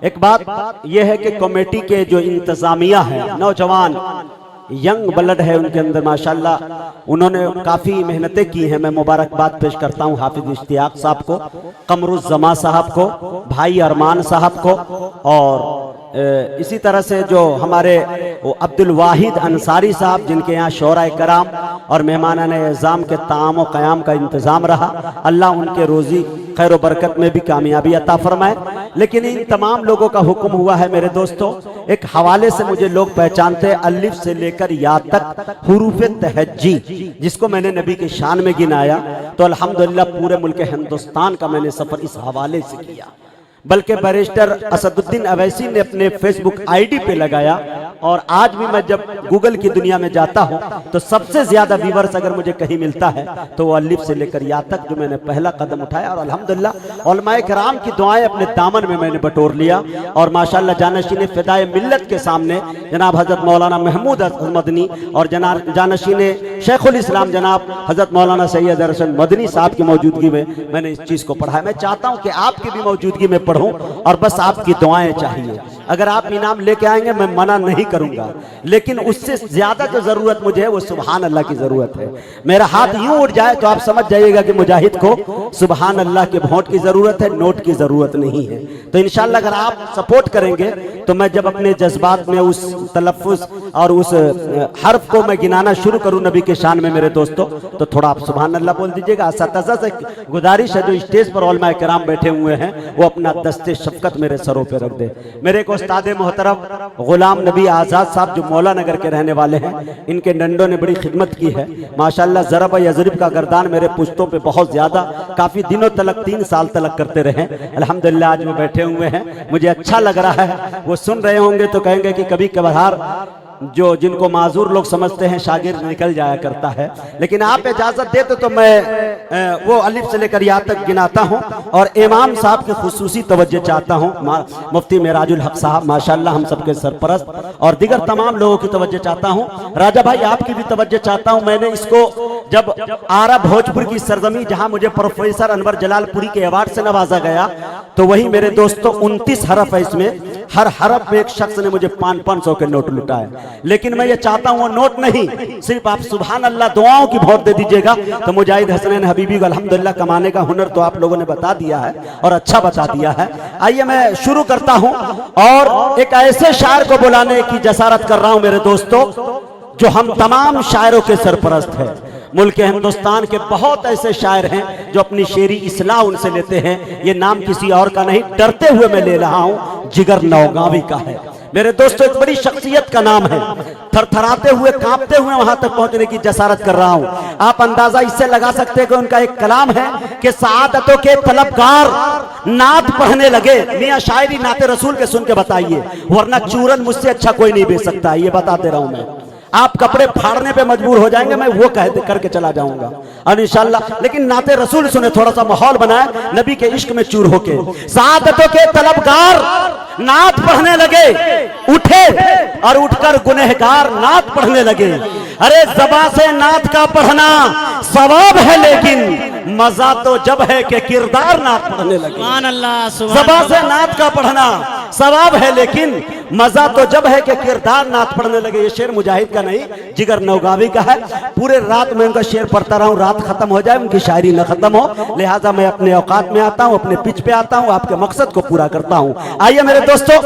एक बात यह है कि कमेटी के जो इंतजामिया है, नौजवान यंग ब्लड है उनके अंदर माशाल्लाह, उन्होंने काफ़ी मेहनतें की हैं। मैं मुबारकबाद पेश करता हूँ हाफिज इश्तियाक साहब को, कमरुज़्ज़मा साहब को, भाई अरमान साहब को, और इसी तरह से जो हमारे अब्दुल वाहिद अंसारी साहब, जिनके यहाँ शोरा कराम और मेहमान एज़ाम के ताम व क़याम का इंतज़ाम रहा। अल्लाह उनके रोज़ी खैर व बरकत में भी कामयाबी अता फरमाए। लेकिन इन तमाम लोगों का हुक्म हुआ है मेरे दोस्तों, एक हवाले से मुझे लोग पहचानते हैं, अलिफ से लेकर या तक हुरूफ़े तहज्जी, जिसको मैंने नबी के शान में गिनाया, तो अल्हम्दुलिल्लाह पूरे मुल्क हिंदुस्तान का मैंने सफ़र इस हवाले से किया। बल्कि बैरिस्टर असदुद्दीन अवैसी ने अपने फेसबुक आईडी पे लगाया, और आज भी मैं जब गूगल की दुनिया में जाता हूं तो सबसे ज्यादा व्यूअर्स अगर मुझे कहीं मिलता है तो वो अलिफ से लेकर या तक जो मैंने पहला कदम उठाया, और अल्हम्दुलिल्लाह उलमाए किराम की दुआएं अपने दामन में मैंने बटोर लिया। और माशाअल्लाह जानशीन फिदाए मिल्लत के सामने जनाब हजरत मौलाना महमूद मदनी और जानशीन शेखुल इस्लाम जनाब हजरत मौलाना सैयद अरशद मदनी साहब की मौजूदगी में मैंने इस चीज़ को पढ़ा है। मैं चाहता हूँ कि आपकी भी मौजूदगी में पढ़ूं, और बस आपकी दुआएं चाहिए। अगर आप इनाम लेके आएंगे मैं मना नहीं करूंगा, लेकिन उससे ज्यादा जो जरूरत मुझे है वो सुभान अल्लाह की जरूरत है। मेरा हाथ यूं उठ जाए तो आप समझ जाइएगा कि मुजाहिद को सुभान अल्लाह के वोट की जरूरत है, नोट की जरूरत नहीं है। तो इंशाअल्लाह अगर आप सपोर्ट करेंगे तो मैं जब अपने जज्बात में उस तलफ़्फ़ुज़ और उस हर्फ को मैं गिनाना शुरू करूं नबी के शान में मेरे दोस्तों, तो थोड़ा आप सुभान अल्लाह बोल दीजिएगा। असतज़ा से गुजारिश है जो स्टेज पर उलमाए किराम बैठे हुए हैं वो अपना दस्ते शफ़क़त मेरे सरों पे रख दे। मेरे को उस्ताद मोहतरम गुलाम नबी आज़ाद साहब जो मौला नगर के रहने वाले हैं, इनके नंडों ने बड़ी खिदमत की है माशाअल्लाह। ज़रब यज़रिब का गर्दान मेरे पुश्तों पे बहुत ज़्यादा काफ़ी दिनों तलक 3 साल तलक करते रहे। अल्हम्दुलिल्लाह आज वो बैठे हुए हैं, मुझे अच्छा लग रहा है। वो सुन रहे होंगे तो कहेंगे कि कभी कभार जो जिनको माजूर लोग समझते हैं शागिर्द निकल जाया करता है, लेकिन आप इजाज़त देते तो मैं वो अलिफ से लेकर या तक गिनाता हूँ। और इमाम साहब की खुसूसी तवज्जो चाहता हूँ, मुफ्ती मेराजुल हक साहब माशाअल्लाह हम सबके सरपरस्त, और दिगर तमाम लोगों की तवज्जो चाहता हूँ। राजा भाई आपकी भी तवज्जो चाहता हूँ। मैंने इसको जब आरा भोजपुर की सरजमी जहाँ मुझे प्रोफेसर अनवर जलालपुरी के अवार्ड से नवाजा गया, तो वही मेरे दोस्तों 29 हरफ है इसमें, हर हरफ में एक शख्स ने मुझे 500-500 के नोट लुटाए। लेकिन मैं ये चाहता हूँ वो नोट नहीं, सिर्फ आप सुभान अल्लाह दुआओं की वोट दे दीजिएगा। तो मुजाहिद हसनैन हबीबी को अल्हम्दुलिल्लाह कमाने का हुनर तो आप लोगों ने बता दिया है और अच्छा बता दिया है। आइए मैं शुरू करता हूँ, और एक ऐसे शायर को बुलाने की जसारत कर रहा हूँ मेरे दोस्तों जो हम तमाम शायरों के सरपरस्त हैं। मुल्क हिंदुस्तान के बहुत ऐसे शायर हैं जो अपनी शेरी इस्लाह उनसे लेते हैं। ये नाम किसी और का नहीं, डरते हुए मैं ले रहा हूँ, जिगर नौगावी का है मेरे दोस्तों। एक बड़ी शख्सियत का नाम है, थरथराते हुए कांपते हुए वहां तक पहुंचने की जसारत कर रहा हूं। आप अंदाजा इससे लगा सकते हैं कि उनका एक कलाम है कि सआदतों के तलबगार नात पढ़ने लगे। मियां शायरी नाते रसूल के सुन के बताइए, वरना चूरन मुझसे अच्छा कोई नहीं बेच सकता। ये बताते रहूं मैं, आप कपड़े फाड़ने पे मजबूर हो जाएंगे, मैं वो कह करके चला जाऊंगा और इंशाल्लाह। लेकिन नाते रसूल सुने, थोड़ा सा माहौल बनाए नबी के इश्क में चूर होके। सादतों के तलबगार नात पढ़ने लगे, उठे और उठकर गुनहगार नात पढ़ने लगे। अरे ज़बान से नात का पढ़ना सवाब है, लेकिन मजा तो जब है कि किरदार नात पढ़ने लगे। ज़बान से नात का पढ़ना सवाब है, लेकिन मजा तो जब है कि किरदार नात पढ़ने लगे। ये शेर मुजाहिद का नहीं, जिगर नौगावी का है। पूरे रात में उनका शेर पढ़ता रहूं, रात खत्म हो जाए उनकी शायरी न खत्म हो। लिहाजा मैं अपने औकात में आता हूं, अपने पिच पे आता हूं, आपके मकसद को पूरा करता हूं। आइए मेरे दोस्तों,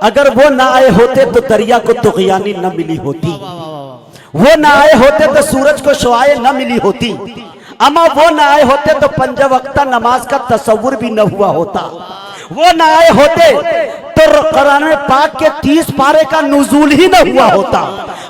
अगर वो ना आए होते तो दरिया को तुग़यानी न मिली होती, वो ना आए होते तो सूरज को शुआए न मिली होती, अमा वो ना आए होते तो पंजवक्ता नमाज का तसव्वुर भी न हुआ होता, वो ना आए होते तो कुरान पाक के 30 पारे का नुज़ूल ही न हुआ होता।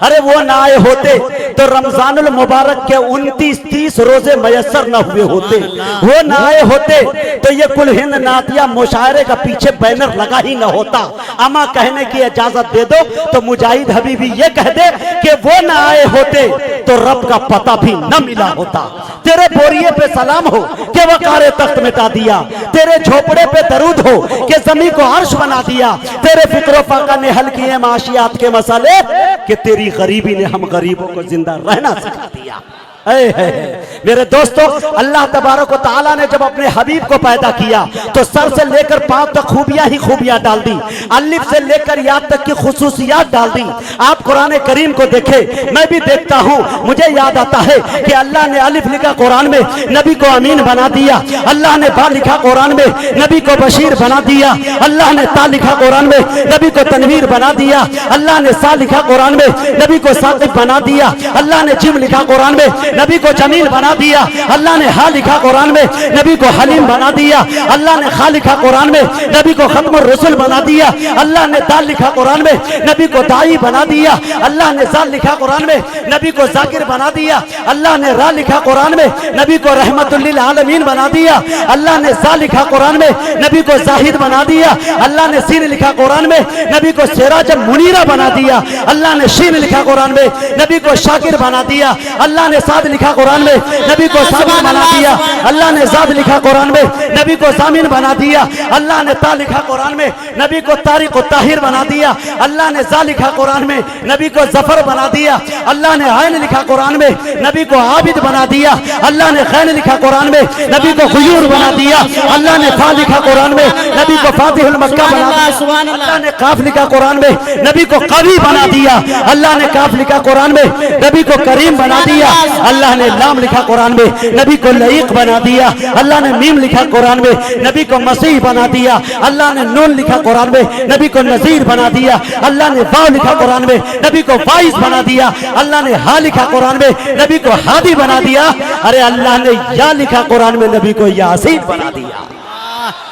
अरे वो ना आए होते तो रमजानुल मुबारक के 29-30 रोजे मयसर न हुए होते, वो ना आए होते तो ये कुल हिंद नातिया मुशायरे का पीछे बैनर लगा ही न होता। अमा कहने की इजाजत दे दो तो मुजाहिद हबीबी ये कह दे कि वो ना आए होते तो रब का पता भी न मिला होता। तेरे बोरिए पे सलाम हो कि वकारे तख्त मिटा दिया, तेरे झोपड़े पे दरूद हो कि जमीन को अर्श बना दिया, तेरे फिक्र फाका ने हल किए माशियात के मसले कि तेरी गरीबी ने हम गरीबों को जिंदा रहना सिखा दिया। मेरे दोस्तों, अल्लाह तबारक व तआला ने जब अपने हबीब को पैदा किया तो सर से लेकर पांव तक खूबियां ही खूबियां डाल दी, अलिफ से लेकर या तक की खुसूसियात डाल दी। आप कुरान करीम को देखें, मैं भी देखता हूं, मुझे याद आता है कि अल्लाह ने अलिफ लिखा कुरान में, नबी को अमीन बना दिया। अल्लाह ने बा लिखा कुरान में, नबी को बशीर बना दिया। अल्लाह ने ता लिखा कुरान में, नबी को तनवीर बना दिया। अल्लाह ने सा लिखा कुरान में, नबी को साकिब बना दिया। अल्लाह ने जिम लिखा कुरान में, नबी को जमील बना दिया। अल्लाह ने हा लिखा कुरान में, नबी को हलीम बना दिया। अल्लाह ने खा लिखा कुरान में, नबी को खत्मुर रसूल बना दिया। अल्लाह ने दाल लिखा कुरान में, नबी को दाई बना दिया। अल्लाह ने जाल लिखा कुरान में, नबी को जाकिर बना दिया। अल्लाह ने रा लिखा कुरान में, नबी को रहमतुल लिल आलमीन बना दिया। अल्लाह ने जा लिखा कुरान में, नबी को जाहिद बना दिया। अल्लाह ने सीन लिखा कुरान में, नबी को सिराज मुनीरा बना दिया। अल्लाह ने शीन लिखा कुरान में, नबी को शाकिर बना दिया। अल्लाह ने साद लिखा कुरान में, नबी को साबिर बना दिया। अल्लाह ने जाद लिखा कुरान में, नबी को जामिन बना दिया। अल्लाह ने ता लिखा कुरान में, नबी को तारिक व ताहिर बना दिया। अल्लाह ने जा लिखा कुरान में, नबी को जफर बना दिया। अल्लाह ने आयन लिखा कुरान में, नबी को आबिद बना दिया। अल्लाह ने खैन लिखा कुरान में, नबी को गुयूर बना दिया। अल्लाह ने फा लिखा कुरान में, नबी को फातिहुल मक्का बना दिया। अल्लाह ने काफ लिखा कुरान में, नबी को कवी बना दिया। अल्लाह ने काफ लिखा कुरान में, नबी को करीम बना दिया। अल्लाह ने लाम लिखा कुरान में, नबी को लईक बना दिया। अल्लाह ने मीम लिखा कुरान में, नबी को मसीह बना दिया। अल्लाह ने नून लिखा कुरान में, नबी को नजीर बना दिया। अल्लाह ने वाव लिखा कुरान में, नबी को वाइस बना दिया। अल्लाह ने हा लिखा कुरान में, नबी को हादी बना दिया। अरे अल्लाह ने या लिखा कुरान में, नबी को यासीन बना दिया।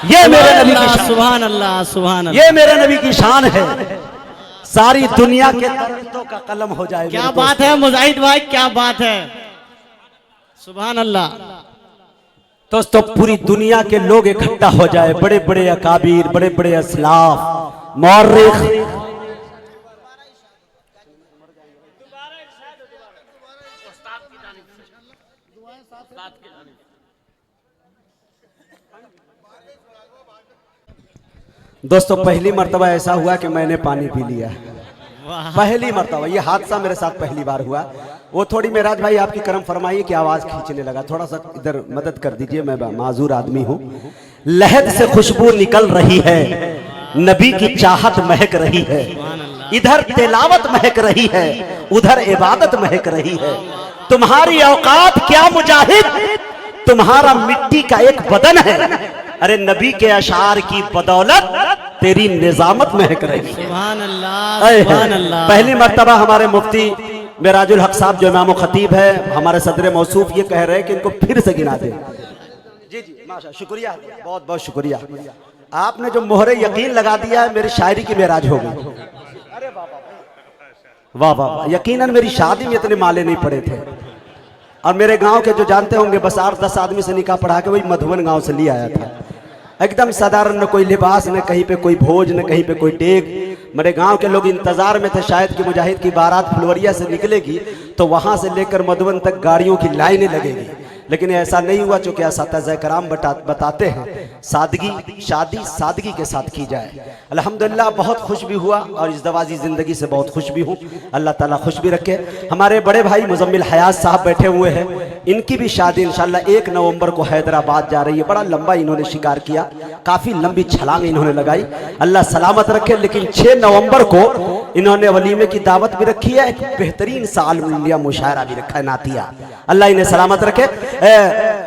ये मेरे नबी की शान, सुभान अल्लाह, सुभान अल्लाह, ये मेरे नबी की शान है। सारी दुनिया के दरिंदों का कलम हो जाए। क्या बात है मुजाहिद भाई, क्या बात है, सुभान अल्लाह। दोस्तों, पूरी दुनिया के लोग इकट्ठा हो जाए, बड़े बड़े अकाबीर, बड़े बड़े असलाफ, मौर्रिख, दोस्तों पहली मर्तबा ऐसा हुआ कि मैंने पानी पी लिया। पहली मर्तबा ये हादसा मेरे साथ पहली बार हुआ। वो थोड़ी मेराज भाई आपकी करम फरमाइए कि आवाज खींचने लगा, थोड़ा सा इधर मदद कर दीजिए, मैं माजूर आदमी हूँ। लहद से खुशबू निकल रही है, नबी की चाहत महक रही है। इधर तिलावत महक रही है, उधर इबादत महक रही है। तुम्हारी औकात क्या मुजाहिद, तुम्हारा मिट्टी का एक बदन है। अरे नबी के अशार की बदौलत तेरी निजामत महक रही। सुभान अल्लाह, सुभान अल्लाह। पहली मर्तबा हमारे मुफ्ती मेराजुल हक साहब जो इमाम खतीब है, हमारे सदर मौसूफ, ये कह रहे हैं कि इनको फिर से गिना दे। जी जी माशा, शुक्रिया, बहुत बहुत शुक्रिया। आपने जो मोहरे यकीन लगा दिया है, मेरी शायरी की मेराज हो गई। अरे वाह वाह वाह, यकीनन मेरी शादी में इतने माले नहीं पड़े थे। और मेरे गांव के जो जानते होंगे, बस 8-10 आदमी से निकाह पढ़ा के वही मधुबन गांव से ले आया था। एकदम साधारण, न कोई लिबास, न कहीं पे कोई भोज, न कहीं पे कोई टेक। मेरे गांव के लोग इंतजार में थे शायद कि मुजाहिद की बारात फुलवरिया से निकलेगी तो वहां से लेकर मधुबन तक गाड़ियों की लाइनें लगेगी, लेकिन ऐसा नहीं हुआ। चूंकि असातिज़ा कराम बताते हैं सादगी, शादी सादगी के साथ की जाए। अल्हम्दुलिल्लाह बहुत खुश भी हुआ और इस दवाजी ज़िंदगी से बहुत खुश भी हूँ। अल्लाह ताला खुश भी रखे। हमारे बड़े भाई मुजम्मिल हयात साहब बैठे हुए हैं, इनकी भी शादी इंशाल्लाह 1 नवंबर को हैदराबाद जा रही है। बड़ा लंबा इन्होंने शिकार किया, काफ़ी लंबी छलांग इन्होंने लगाई, अल्लाह सलामत रखे। लेकिन 6 नवंबर को इन्होंने वलीमे की दावत भी रखी है, एक बेहतरीन सा आलमिया मुशायरा भी रखा है, नातिया। अल्लाह इन्हें सलामत रखे।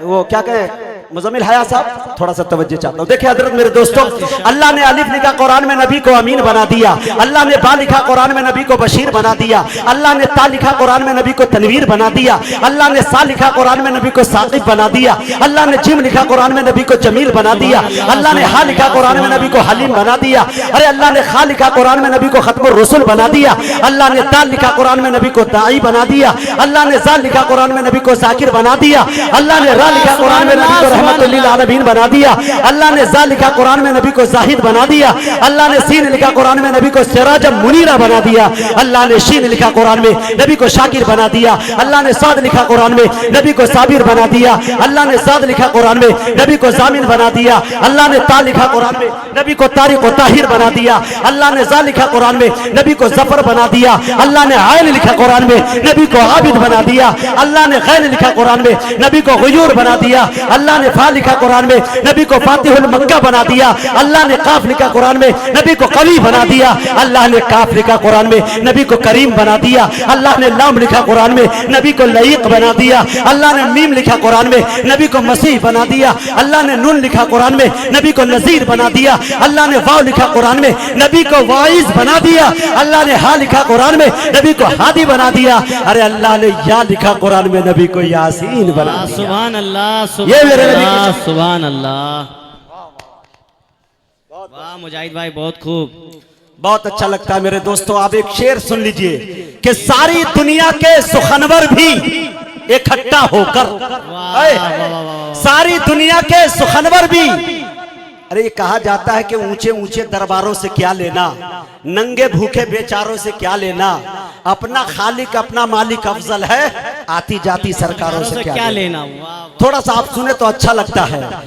वो क्या कहें मुजम्मिल हया साहब, थोड़ा सा तवज्जो चाहता हूँ। देखिए हजरत मेरे दोस्तों, अल्लाह ने अलिफ लिखा कुरान में, नबी को अमीन बना दिया। अल्लाह ने बा लिखा कुरान में, नबी को बशीर बना दिया। अल्लाह ने ता लिखा कुरान में, नबी को तनवीर बना दिया। अल्लाह ने सा लिखा कुरान में, नबी को साकिब बना दिया। अल्लाह ने जिम लिखा कुरान में, नबी को जमील बना दिया। अल्लाह ने हा लिखा कुरान में, नबी को हलीम बना दिया। अरे अल्लाह ने खा लिखा कुरान में, नबी को खत्मुर रसूल बना दिया। अल्लाह ने दाल लिखा कुरान में, नबी को दाई बना दिया। अल्लाह ने जाल लिखा कुरान में, नबी को जाकिर बना दिया। अल्लाह ने रा लिखा कुरान में, नबी को रहमतुल लिल आलमीन बना दिया। अल्लाह ने जा लिखा कुरान में, नबी को जाहिद बना दिया। अल्लाह ने सीन लिखा कुरान में, नबी को सिराज मुनीरा बना दिया। अल्लाह ने शीन लिखा कुरान में, नबी को शाकिर बना दिया। अल्लाह ने साद लिखा कुरान में, नबी को साबिर बना दिया। अल्लाह ने साद लिखा कुरान में, नबी को जामिन बना दिया। अल्लाह ने ता लिखा कुरान में, नबी को तारिक व ताहिर बना दिया। अल्लाह ने जा लिखा कुरान में, नबी को जफर बना दिया। अल्लाह ने आयल लिखा कुरान में, नबी को आबिद बना दिया। अल्लाह ने गैन लिखा कुरान में, नबी को गुयूर बना दिया। अल्लाह ने फा लिखा कुरान में, नबी को फातिहुल मक्का बना दिया। अल्लाह ने काफ लिखा कुरान में, नबी को कवी बना दिया। अल्लाह ने काफ लिखा कुरान में, नबी को करीम बना दिया। अल्लाह ने लाम लिखा कुरान में, नबी को लईक बना दिया। अल्लाह ने मीम लिखा कुरान में, नबी को मसीह बना दिया। अल्लाह ने नून लिखा कुरान में, नबी को नजीर बना दिया। अल्लाह ने वाव लिखा कुरान में, नबी को वाइज बना दिया। अल्लाह ने हा लिखा कुरान में, नबी को हादी बना दिया। अरे अल्लाह ने या लिखा कुरान में, नबी को यासीन बना दिया। सुभान अल्लाह, ये मेरे नबी सुभान की सुभान अल्लाह। वाह मुजाहिद भाई, बहुत खूब। बहुत अच्छा लगता है मेरे दोस्तों। आप एक शेर सुन लीजिए कि सारी दुनिया के सुखनवर भी इकट्ठा होकर, सारी दुनिया के सुखनवर भी, अरे ये कहा जाता है कि ऊंचे ऊंचे दरबारों से क्या लेना, नंगे भूखे बेचारों से क्या लेना, अपना खालिक अपना मालिक अफजल है, आती जाती सरकारों से क्या लेना। वाह। थोड़ा सा आप सुने तो अच्छा लगता है।